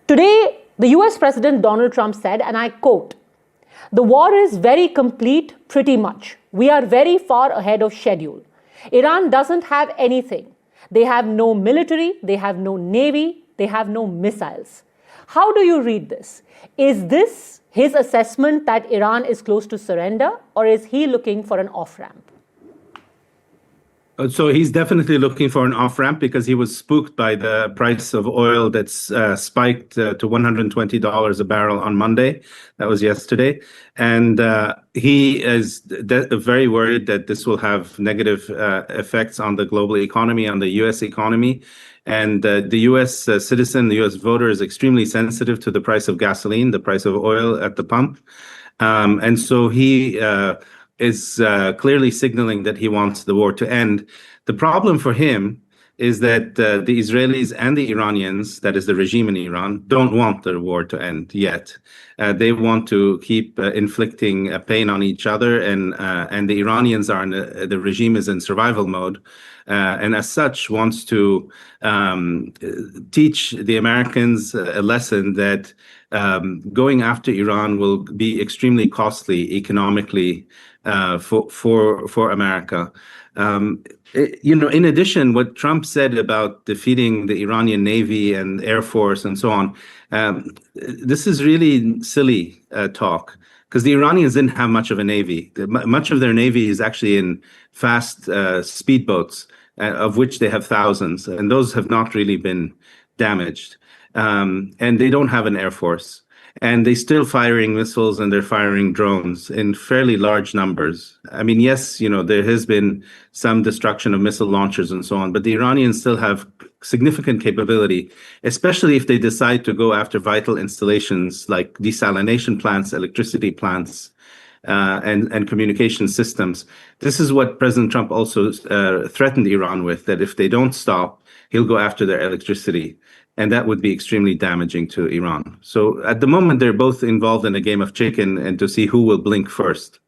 Today, the US President Donald Trump said, and I quote, "The war is very complete, pretty much. We are very far ahead of schedule. Iran doesn't have anything. They have no military, they have no navy, they have no missiles." How do you read this? Is this his assessment that Iran is close to surrender, or is he looking for an off-ramp? So he's definitely looking for an off-ramp because he was spooked by the price of oil that's spiked to $120 a barrel on Monday. That was yesterday. And he is very worried that this will have negative effects on the global economy, on the U.S. economy. And the U.S. Citizen, the U.S. voter is extremely sensitive to the price of gasoline, the price of oil at the pump. And so he is clearly signaling that he wants the war to end. The problem for him is that the Israelis and the Iranians, that is the regime in Iran, don't want the war to end yet. They want to keep inflicting pain on each other, and the Iranians are the regime is in survival mode, and as such wants to teach the Americans a lesson that going after Iran will be extremely costly economically for America. In addition, what Trump said about defeating the Iranian Navy and Air Force and so on, this is really silly talk, because the Iranians didn't have much of a navy. Much of their navy is actually in fast speedboats, of which they have thousands, and those have not really been damaged. And they don't have an Air Force. And they're still firing missiles and they're firing drones in fairly large numbers. I mean, yes, there has been some destruction of missile launchers and so on, but the Iranians still have significant capability, especially if they decide to go after vital installations like desalination plants, electricity plants, and communication systems. This is what President Trump also threatened Iran with, that if they don't stop, he'll go after their electricity. And that would be extremely damaging to Iran. So at the moment, they're both involved in a game of chicken and to see who will blink first.